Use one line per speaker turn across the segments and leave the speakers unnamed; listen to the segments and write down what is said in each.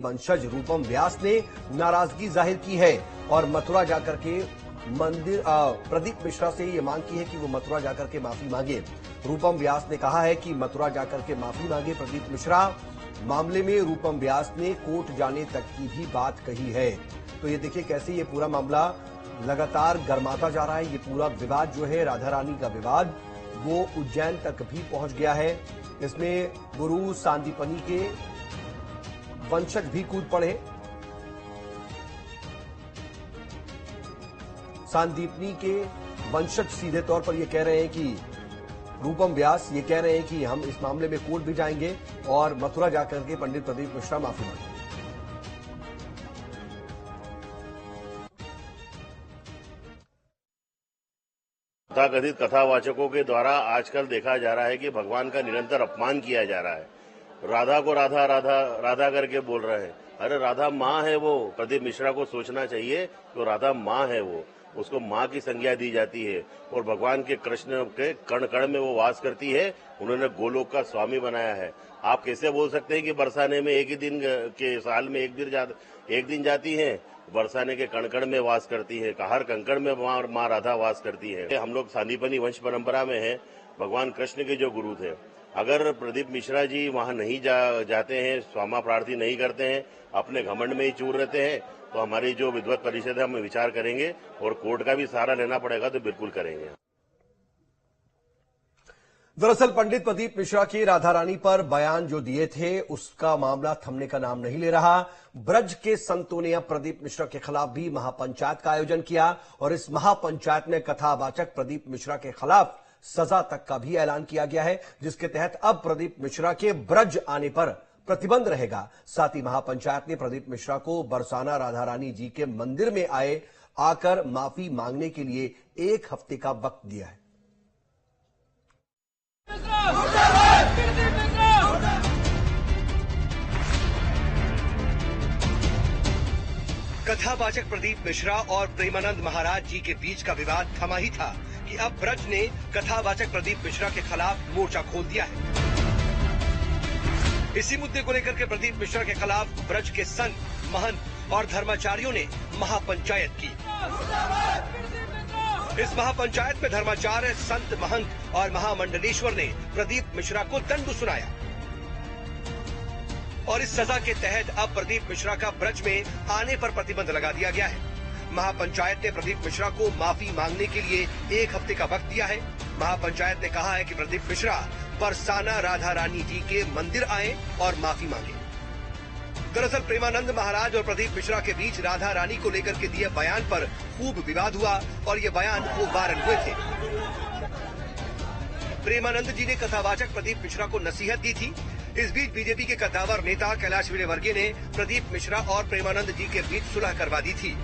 वंशज रूपम व्यास ने नाराजगी जाहिर की है और मथुरा जाकर के मंदिर प्रदीप मिश्रा से ये मांग की है कि वो मथुरा जाकर के माफी मांगे। रूपम व्यास ने कहा है कि मथुरा जाकर के माफी मांगे प्रदीप मिश्रा। मामले में रूपम व्यास ने कोर्ट जाने तक की भी बात कही है। तो ये देखिए कैसे ये पूरा मामला लगातार गर्माता जा रहा है। ये पूरा विवाद जो है, राधा रानी का विवाद, वो उज्जैन तक भी पहुंच गया है। इसमें गुरु सांदीपनी के वंशज भी कूद पड़े। सांदीपनी के वंशज सीधे तौर पर ये कह रहे हैं कि रूपम व्यास ये कह रहे हैं कि हम इस मामले में कोर्ट भी जाएंगे और मथुरा जाकर के पंडित प्रदीप मिश्रा माफी मांगे।
तथाकथित कथावाचकों के द्वारा आजकल देखा जा रहा है कि भगवान का निरंतर अपमान किया जा रहा है। राधा को राधा राधा राधा करके बोल रहे हैं। अरे राधा माँ है वो। प्रदीप मिश्रा को सोचना चाहिए तो राधा माँ है वो, उसको माँ की संज्ञा दी जाती है और भगवान के कृष्ण के कण कण में वो वास करती है। उन्होंने गोलोक का स्वामी बनाया है। आप कैसे बोल सकते हैं कि बरसाने में एक ही दिन के साल में एक दिन जाती है, बरसाने के कणकण में वास करती है, हर कंकड़ में माँ राधा वास करती है। हम लोग सांदीपनी वंश परंपरा में हैं। भगवान कृष्ण के जो गुरु थे, अगर प्रदीप मिश्रा जी वहां नहीं जाते हैं, स्वामा प्रार्थी नहीं करते हैं, अपने घमंड में ही चूर रहते हैं, तो हमारी जो विद्वत परिषद है हम विचार करेंगे और कोर्ट का भी सहारा लेना पड़ेगा तो बिल्कुल करेंगे।
दरअसल पंडित प्रदीप मिश्रा के राधा रानी पर बयान जो दिए थे उसका मामला थमने का नाम नहीं ले रहा। ब्रज के संतों ने अब प्रदीप मिश्रा के खिलाफ भी महापंचायत का आयोजन किया और इस महापंचायत में कथावाचक प्रदीप मिश्रा के खिलाफ सजा तक का भी ऐलान किया गया है, जिसके तहत अब प्रदीप मिश्रा के ब्रज आने पर प्रतिबंध रहेगा। साथ ही महापंचायत ने प्रदीप मिश्रा को बरसाना राधा रानी जी के मंदिर में आकर माफी मांगने के लिए 1 हफ्ते का वक्त दिया है।
कथावाचक प्रदीप मिश्रा और प्रेमानंद महाराज जी के बीच का विवाद थमा ही था कि अब ब्रज ने कथावाचक प्रदीप मिश्रा के खिलाफ मोर्चा खोल दिया है। इसी मुद्दे को लेकर के प्रदीप मिश्रा के खिलाफ ब्रज के संत, महंत और धर्माचार्यों ने महापंचायत की। इस महापंचायत में धर्माचार्य, संत, महंत और महामंडलेश्वर ने प्रदीप मिश्रा को दंड सुनाया और इस सजा के तहत अब प्रदीप मिश्रा का ब्रज में आने पर प्रतिबंध लगा दिया गया है। महापंचायत ने प्रदीप मिश्रा को माफी मांगने के लिए 1 हफ्ते का वक्त दिया है। महापंचायत ने कहा है कि प्रदीप मिश्रा बरसाना राधा रानी जी के मंदिर आए और माफी मांगे। दरअसल प्रेमानंद महाराज और प्रदीप मिश्रा के बीच राधा रानी को लेकर के दिए बयान पर खूब विवाद हुआ और ये बयान खूब वायरल हुए थे। प्रेमानंद जी ने कथावाचक प्रदीप मिश्रा को नसीहत दी थी। इस बीच बीजेपी के कद्दावर नेता कैलाश विजयवर्गीय ने प्रदीप मिश्रा और प्रेमानंद जी के बीच सुलह करवा दी थी,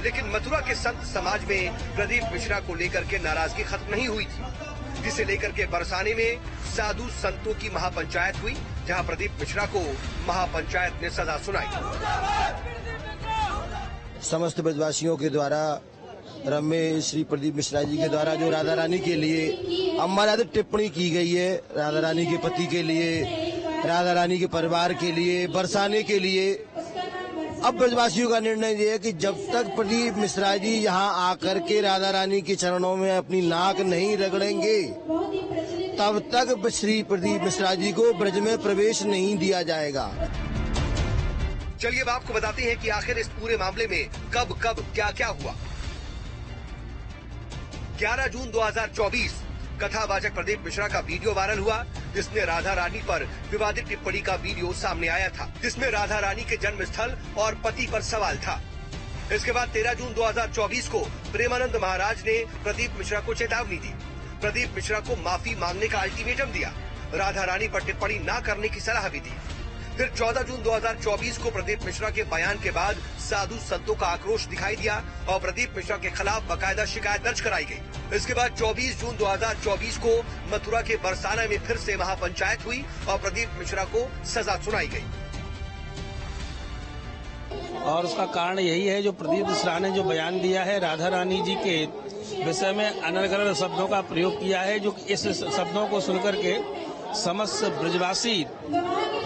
लेकिन मथुरा के संत समाज में प्रदीप मिश्रा को लेकर के नाराजगी खत्म नहीं हुई थी, जिसे लेकर के बरसाने में साधु संतों की महापंचायत हुई, जहां प्रदीप मिश्रा को महापंचायत ने सजा सुनाई।
समस्त ब्रजवासियों के द्वारा रम्य श्री प्रदीप मिश्रा जी के द्वारा जो राधा रानी के लिए अमानवीय टिप्पणी की गई है, राधा रानी के पति के लिए, राधा रानी के परिवार के लिए, बरसाने के लिए, अब ब्रजवासियों का निर्णय ये है कि जब तक प्रदीप मिश्रा जी यहाँ आकर के राधा रानी के चरणों में अपनी नाक नहीं रगड़ेंगे, तब तक श्री प्रदीप मिश्रा जी को ब्रज में प्रवेश नहीं दिया जाएगा।
चलिए अब आपको बताते हैं कि आखिर इस पूरे मामले में कब क्या क्या हुआ। 11 जून 2024 कथावाचक प्रदीप मिश्रा का वीडियो वायरल हुआ, जिसमें राधा रानी पर विवादित टिप्पणी का वीडियो सामने आया था, जिसमें राधा रानी के जन्म स्थल और पति पर सवाल था। इसके बाद 13 जून 2024 को प्रेमानंद महाराज ने प्रदीप मिश्रा को चेतावनी दी, प्रदीप मिश्रा को माफी मांगने का अल्टीमेटम दिया, राधा रानी पर टिप्पणी न करने की सलाह भी दी। फिर 14 जून 2024 को प्रदीप मिश्रा के बयान के बाद साधु संतों का आक्रोश दिखाई दिया और प्रदीप मिश्रा के खिलाफ बाकायदा शिकायत दर्ज कराई गई। इसके बाद 24 जून 2024 को मथुरा के बरसाना में फिर से महापंचायत हुई और प्रदीप मिश्रा को सजा सुनाई गई।
और उसका कारण यही है, जो प्रदीप मिश्रा ने जो बयान दिया है, राधा रानी जी के विषय में अनर्गल शब्दों का प्रयोग किया है, जो इस शब्दों को सुनकर के समस्त ब्रजवासी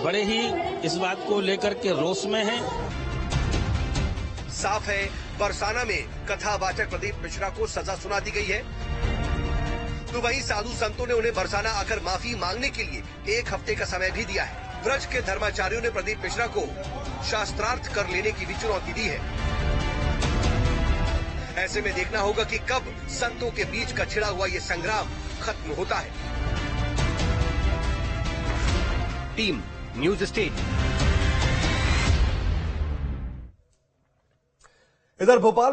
बड़े ही इस बात को लेकर के रोष में हैं।
साफ है, बरसाना में कथावाचक प्रदीप मिश्रा को सजा सुना दी गई है, तो वहीं साधु संतों ने उन्हें बरसाना आकर माफी मांगने के लिए 1 हफ्ते का समय भी दिया है। ब्रज के धर्माचार्यों ने प्रदीप मिश्रा को शास्त्रार्थ कर लेने की भी चुनौती दी है। ऐसे में देखना होगा कि कब संतों के बीच का छिड़ा हुआ ये संग्राम खत्म होता है। Team news state.
इधर भोपाल